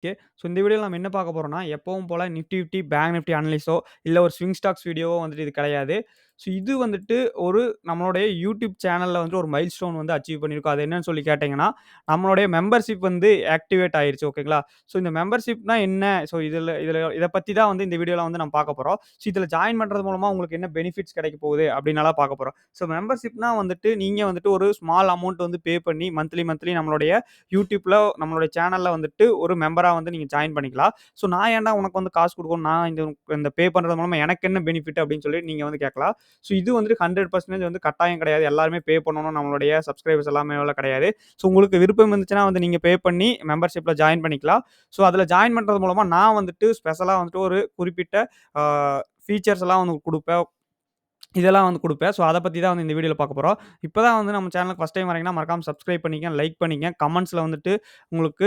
Okay. So இந்த வீடியோல நம்ம என்ன பார்க்க போறோம்னா, எப்பவும் போல நிஃப்டி 50, பேங்க் நிஃப்டி அனலைஸோ, இல்ல ஒரு ஸ்விங் ஸ்டாக்ஸ் வீடியோவோ வந்துட்டு இது கிடையாது. ஸோ இது வந்துட்டு ஒரு நம்மளுடைய யூடியூப் சேனல்ல வந்து ஒரு மைல்ஸ்டோன் வந்து அச்சீவ் பண்ணியிருக்கோம். அது என்னன்னு சொல்லி கேட்டீங்கன்னா, நம்மளுடைய மெம்பர்ஷிப் வந்து ஆக்டிவேட் ஆயிருச்சு ஓகேங்களா? ஸோ இந்த மெம்பர்ஷிப்னா என்ன? ஸோ இதுல இதுல இத பத்தி தான் வந்து இந்த வீடியோல வந்து நம்ம பார்க்க போறோம். ஸோ இதுல ஜாயின் பண்றது மூலமா உங்களுக்கு என்ன பெனிஃபிட்ஸ் கிடைக்க போகுது அப்படின்னலாம் பார்க்க போறோம். ஸோ மெம்பர்ஷிப்னா வந்துட்டு நீங்க வந்துட்டு ஒரு ஸ்மால் அமௌண்ட் வந்து பே பண்ணி மந்த்லி நம்மளுடைய யூடியூப்ல நம்மளுடைய சேனல்ல வந்துட்டு ஒரு மெம்பரா வந்து நீங்க ஜாயின் பண்ணிக்கலாம். ஸோ நான் ஏன்டா உனக்கு வந்து காசு குடுக்கணும்? நான் இந்த பே பண்றது மூலமா எனக்கு என்ன பெனிஃபிட் அப்படின்னு சொல்லி நீங்க வந்து கேட்கலாம். ஸோ இது வந்துட்டு 100% வந்து கட்டாயம் கிடையாது. எல்லாருமே பே பண்ணணும். நம்மளுடைய சப்ஸ்கிரைபர்ஸ் எல்லாமே கிடையாது. ஸோ உங்களுக்கு விருப்பம் இருந்துச்சுன்னா வந்து நீங்க பே பண்ணி மெம்பர்ஷிப்ல ஜாயின் பண்ணிக்கலாம். ஸோ அதுல ஜாயின் பண்றது மூலமா நான் வந்துட்டு ஸ்பெஷலா வந்துட்டு ஒரு குறிப்பிட்ட ஆ ஃபீச்சர்ஸ் எல்லாம் வந்து குடுப்பேன். இதெல்லாம் வந்து குடுப்பேன். ஸோ அத பத்தி தான் வந்து இந்த வீடியோல பார்க்க போறோம். இப்ப தான் வந்து நம்ம சேனலுக்கு ஃபர்ஸ்ட் டைம் வரீங்கன்னா, மறக்காம சப்ஸ்கிரைப் பண்ணிக்கங்க, லைக் பண்ணிக்கங்க. கமெண்ட்ஸ்ல வந்துட்டு உங்களுக்கு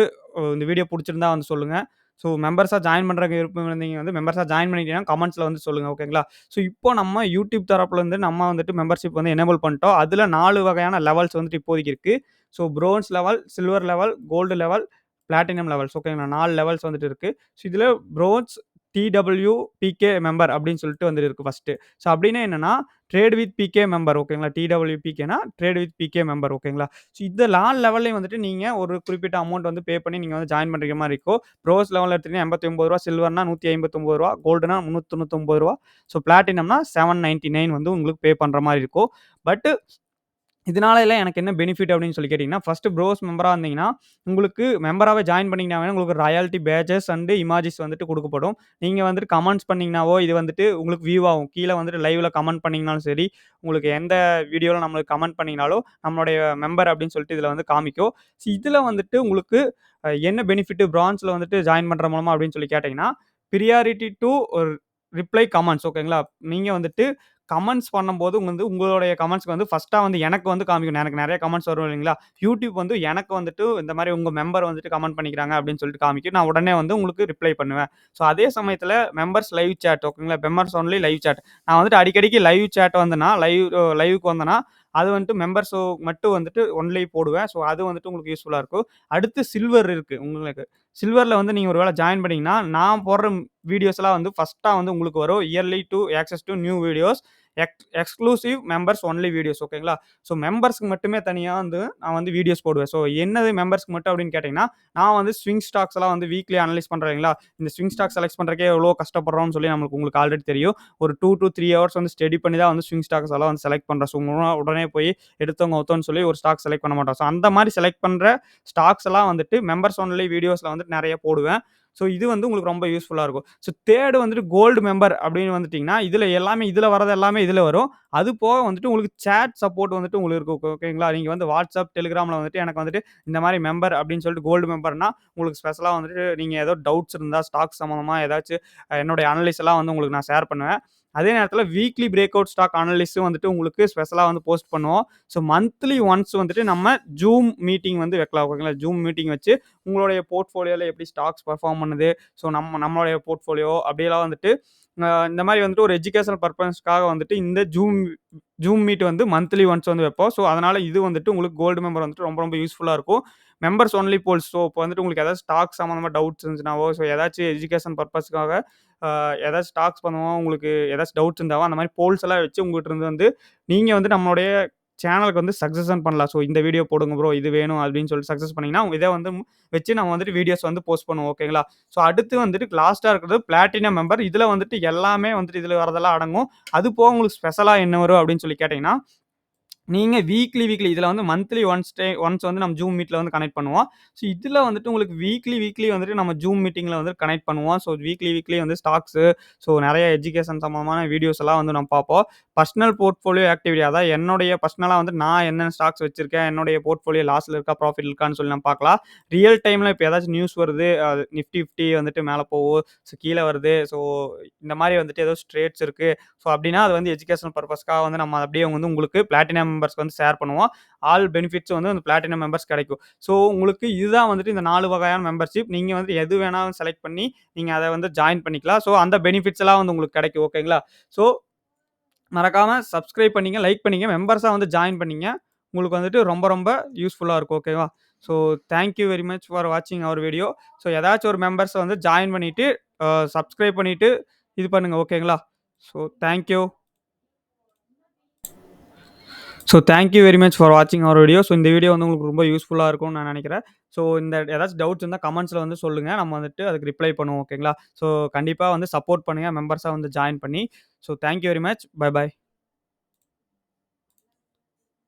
இந்த வீடியோ புடிச்சிருந்தா வந்து சொல்லுங்க. ஸோ மெம்பர்ஸா ஜாயின் பண்றதுக்கு விருப்பம் இருந்தீங்க வந்து மெம்பர்ஸா ஜாயின் பண்ணிட்டீங்கன்னா, கமெண்ட்ஸ்ல வந்து சொல்லுங்க. ஓகேங்களா? ஸோ இப்போ நம்ம யூடியூப் தரப்புலருந்து நம்ம வந்துட்டு மெம்பர்ஷிப் வந்து எனேபிள் பண்ணிட்டோம். அதுல 4 வகையான லெவல்ஸ் வந்துட்டு இப்போதைக்கு இருக்கு. So bronze level, silver level, gold level, platinum levels ஓகேங்களா? 4 லெவல்ஸ் வந்துட்டு இருக்கு. ஸோ இதுல பிரான்ஸ் TWPK மெம்பர் அப்படின்னு சொல்லிட்டு வந்து இருக்கு ஃபர்ஸ்ட்டு. ஸோ அப்படின்னா என்னன்னா, ட்ரேட் வித் பிகே மெம்பர் ஓகேங்களா? TWPKனா ட்ரேட் வித் பிகே மெம்பர் ஓகேங்களா? ஸோ இந்த 4 லெவல்லயும் வந்துட்டு நீங்க ஒரு குறிப்பிட்ட அமௌண்ட் வந்து பே பண்ணி நீங்க வந்து ஜாயின் பண்ற மாரி இருக்கும். ப்ரோஸ் லெவல்ல எடுத்தீங்கன்னா ரூ. 89, சில்வர்னா ரூ. 159, கோல்டுனா ரூ. 399, ஸோ பிளாட்டினம்னா 799 வந்து உங்களுக்கு பே பண்ற மாரி இருக்கும். பட் இதனால எல்லாம் எனக்கு என்ன பெனிஃபிட் அப்படின்னு சொல்லி கேட்டீங்கன்னா, ஃபர்ஸ்ட் ப்ரோஸ் மெம்பரா இருந்தீங்கன்னா, உங்களுக்கு மெம்பராவே ஜாயின் பண்ணீங்கனாவே உங்களுக்கு ராயல்டி பேட்ஜஸ் அண்ட் இமோஜிஸ் வந்துட்டு குடுக்கப்படும். நீங்க வந்துட்டு கமெண்ட்ஸ் பண்ணீங்கனாவோ, இது வந்துட்டு உங்களுக்கு வியூ ஆகும். கீழ வந்துட்டு லைவ்ல கமெண்ட் பண்ணீங்கனாலும் சரி, உங்களுக்கு எந்த வீடியோல நம்மளுக்கு கமெண்ட் பண்ணீங்கனாலும், நம்மளுடைய மெம்பர் அப்படின்னு சொல்லிட்டு இதுல வந்து காமிக்கும். ஸோ இதுல வந்துட்டு உங்களுக்கு என்ன பெனிஃபிட் பிரான்ஸ்ல வந்துட்டு ஜாயின் பண்ற மூலமா அப்படின்னு சொல்லி கேட்டீங்கன்னா, பிரியாரிட்டி டூ ஒரு ரிப்ளை கமெண்ட்ஸ் ஓகேங்களா? நீங்க வந்துட்டு கமெண்ட்ஸ் பண்ணும்போது வந்து உங்களுடைய கமெண்ட்ஸ்க்கு வந்து ஃபர்ஸ்ட்டா வந்து எனக்கு வந்து காமிக்கணும். எனக்கு நெறைய கமெண்ட்ஸ் வரும் இல்லைங்களா? யூடியூப் வந்து எனக்கு வந்துட்டு இந்த மாரி உங்க மெம்பர் வந்துட்டு கமெண்ட் பண்ணிக்கிறாங்க அப்படின்னு சொல்லிட்டு காமிக்கும். நான் உடனே வந்து உங்களுக்கு ரிப்ளை பண்ணுவேன். ஸோ அதே சமயத்தில மெம்பர்ஸ் லைவ் சேட் ஓகேங்களா? Members only live chat. நான் வந்துட்டு அடிக்கடிக்கு லைவ் சேட் வந்தேன்னா, லைவ்க்கு வந்தேன்னா, அது வந்துட்டு மெம்பர்ஸ் மட்டும் வந்துட்டு ஒன்லி போடுவேன். ஸோ அது வந்துட்டு உங்களுக்கு யூஸ்ஃபுல்லா இருக்கும். அடுத்து சில்வர் இருக்கு உங்களுக்கு. சில்வர்ல வந்து நீங்க ஒரு வேள ஜாயின் பண்ணீங்கன்னா, நான் போடுற வீடியோஸ்லாம் வந்து ஃபர்ஸ்ட்டா வந்து உங்களுக்கு வரும். Early to access to new videos. Exclusive members only videos ஓகேங்களா? ஸோ மெம்பர்ஸ்க்கு மட்டுமே தனியா வந்து நான் வந்து வீடியோஸ் போடுவேன். ஸோ என்னது மெம்பர்ஸ்க்கு மட்டும் அப்படின்னு கேட்டீங்கன்னா, நான் வந்து ஸ்விங் ஸ்டாக்ஸ் எல்லாம் வந்து வீக்லி அனலைஸ் பண்றேன் இல்லைங்களா? இந்த ஸ்விங் ஸ்டாக் செலக்ட் பண்றதுக்கே எவ்வளோ கஷ்டப்படுறோம்னு சொல்லி உங்களுக்கு ஆல்ரெடி தெரியும். ஒரு 2 டூ 3 ஹவர்ஸ் வந்து ஸ்டடி பண்ணி தான் வந்து ஸ்விங் ஸ்டாக்ஸ் எல்லாம் வந்து செலக்ட் பண்றோம். ஸோ உடனே போய் எடுத்தவங்க ஒருத்தோன்னு சொல்லி ஒரு ஸ்டாக் செலக்ட் பண்ண மாட்டோம். ஸோ அந்த மாரி செலக்ட் பண்ற ஸ்டாக்ஸ் எல்லாம் வந்துட்டு மெம்பர்ஸ் ஒன்லி வீடியோஸ்ல வந்துட்டு நெறைய போடுவேன். ஸோ இது வந்து உங்களுக்கு ரொம்ப யூஸ்ஃபுல்லா இருக்கும். ஸோ தேர்ட் வந்துட்டு கோல்டு மெம்பர் அப்படின்னு வந்துட்டீங்கன்னா, இதுல வரது எல்லாமே இதுல வரும். அது போக வந்துட்டு உங்களுக்கு சேட் சப்போர்ட் வந்துட்டு உங்களுக்கு இருக்கும். ஓகேங்களா? நீங்க வந்து WhatsApp, Telegramல வந்துட்டு எனக்கு வந்துட்டு இந்த மாரி மெம்பர் அப்படின்னு சொல்லிட்டு கோல்டு மெம்பர்னா, உங்களுக்கு ஸ்பெஷலா வந்துட்டு நீங்க ஏதோ டவுட்ஸ் இருந்தா ஸ்டாக் சம்மந்தமா ஏதாச்சும் என்னுடைய அனலைஸ் எல்லாம் வந்து உங்களுக்கு நான் ஷேர் பண்ணுவேன். அதே நேரத்தில வீக்லி பிரேக் அவுட் ஸ்டாக் அனலிஸும் வந்துட்டு உங்களுக்கு ஸ்பெஷலா வந்து போஸ்ட் பண்ணுவோம். ஸோ மந்த்லி ஒன்ஸ் வந்துட்டு நம்ம ஜூம் மீட்டிங் வந்து வைக்கலாம். ஓகேங்களா? ஜூம் மீட்டிங் வச்சு உங்களுடைய போர்ட்ஃபோலியோல எப்படி ஸ்டாக்ஸ் பெர்ஃபார்ம் பண்ணுது. ஸோ நம்மளுடைய போர்ட்ஃபோலியோ அப்படியெல்லாம் வந்துட்டு இந்த மாரி வந்துட்டு ஒரு எஜுகேஷனல் பர்ப்பஸ்க்காக வந்துட்டு இந்த ஜூம் ஜூம் மீட் வந்து மந்த்லி ஒன்ஸ் வந்து வைப்போம். ஸோ அதனால இது வந்துட்டு உங்களுக்கு கோல்டு மெம்பர் வந்துட்டு ரொம்ப ரொம்ப யூஸ்ஃபுல்லா இருக்கும். Members only poles. ஸோ இப்போ வந்துட்டு உங்களுக்கு ஏதாவது ஸ்டாக் சம்மந்தமா டவுட்ஸ் இருந்துச்சுனாவோ, ஸோ ஏதாச்சும் எஜுகேஷன் பர்ப்பஸ்க்காக ஏதாச்சும் ஸ்டாக்ஸ் பண்ணுவோம் உங்களுக்கு ஏதாச்சும் டவுட்ஸ் இருந்தாவோ, அந்த மாரி போல்ஸ் எல்லாம் வச்சு உங்ககிட்ட இருந்து வந்து நீங்க வந்து நம்மளுடைய சேனலுக்கு வந்து சக்ஸஸன் பண்ணலாம். ஸோ இந்த வீடியோ போடுங்க ப்ரோ. இது வேணும் அப்படின்னு சொல்லிட்டு சக்சஸ் பண்ணீங்கன்னா, இத வந்து வச்சு நம்ம வந்துட்டு வீடியோஸ் வந்து போஸ்ட் பண்ணுவோம். ஓகேங்களா? ஸோ அடுத்து வந்துட்டு லாஸ்ட்டா இருக்கிறது பிளாட்டினம் மெம்பர். இதுல வந்துட்டு எல்லாமே வந்துட்டு இதுல வரதெல்லாம் அடங்கும். அது போக உங்களுக்கு ஸ்பெஷலா என்ன வரும் அப்படின்னு சொல்லி கேட்டீங்கன்னா, நீங்க வீக்லி இதுல வந்து மந்த்லி ஒன்ஸ் வந்து நம்ம ஜூம் மீட்ல வந்து கனெக்ட் பண்ணுவோம். ஸோ இதுல வந்துட்டு உங்களுக்கு வீக்லி வந்துட்டு நம்ம ஜூம் மீட்டிங்ல வந்து கனெக்ட் பண்ணுவோம். ஸோ வீக்லி வந்து ஸ்டாக்ஸு, ஸோ நெறைய எஜுகேஷன் சம்மந்தமான வீடியோஸ் எல்லாம் வந்து நம்ம பார்ப்போம். பர்சனல் போர்ட்ஃபோலியோ ஆக்டிவிட்டி அதாவது என்னுடைய பர்சனலா வந்து நான் என்னென்ன ஸ்டாக்ஸ் வச்சிருக்கேன், என்னுடைய போர்ட்ஃபோலியோ லாஸ்ல இருக்கா, ப்ராஃபிட் இருக்கான்னு சொல்லி நம்ம பார்க்கலாம். ரியல் டைம்ல இப்ப ஏதாச்சும் நியூஸ் வருது, நிஃப்டி 50 வந்துட்டு மேல போகும், ஸோ கீழ வருது, ஸோ இந்த மாரி வந்துட்டு ஏதோ ட்ரேட்ஸ் இருக்கு. ஸோ அப்படின்னா அது வந்து எஜுகேஷனல் பர்ப்பஸ்க்காக வந்து நம்ம அப்படியே வந்து உங்களுக்கு பிளாட்டினம் மெம்பர்ஸ்க்கு வந்து ஷேர் பண்ணுவோம். ஆல் பெனிஃபிட்ஸ் வந்து அந்த பிளாட்டினம் மெம்பர்ஸ் கிடைக்கும். ஸோ உங்களுக்கு இதுதான் வந்துட்டு இந்த 4 வகையான மெம்பர்ஷிப். நீங்க வந்து எது வேணாலும் செலக்ட் பண்ணி நீங்க அத வந்து ஜாயின் பண்ணிக்கலாம். ஸோ அந்த பெனிஃபிட்ஸ் எல்லாம் வந்து உங்களுக்கு கிடைக்கும். ஓகேங்களா? ஸோ மறக்காம சப்ஸ்கிரைப் பண்ணீங்க, லைக் பண்ணீங்க, மெம்பர்ஸா வந்து ஜாயின் பண்ணீங்க. உங்களுக்கு வந்துட்டு ரொம்ப ரொம்ப யூஸ்ஃபுல்லா இருக்கும். ஓகேவா? So thank you very much for வாட்சிங் அவர் வீடியோ. ஸோ ஏதாச்சும் ஒரு மெம்பர்ஸ வந்து ஜாயின் பண்ணிட்டு, சப்ஸ்கிரைப் பண்ணிட்டு இது பண்ணுங்க. ஓகேங்களா? So thank you. So thank you very much for வாட்சிங் அவர் வீடியோ. ஸோ இந்த வீடியோ வந்து உங்களுக்கு ரொம்ப யூஸ்ஃபுல்லா இருக்கும்னு நான் நெனைக்கிறேன். ஸோ இந்த ஏதாச்சும் டவுட்ஸ் இருந்தா கமெண்ட்ஸ்ல வந்து சொல்லுங்க. நம்ம வந்துட்டு அதுக்கு ரிப்ளை பண்ணுவோம். ஓகேங்களா? ஸோ கண்டிப்பா வந்து சப்போர்ட் பண்ணுங்க மெம்பர்ஸா வந்து ஜாயின் பண்ணி. So thank you very much. Bye by.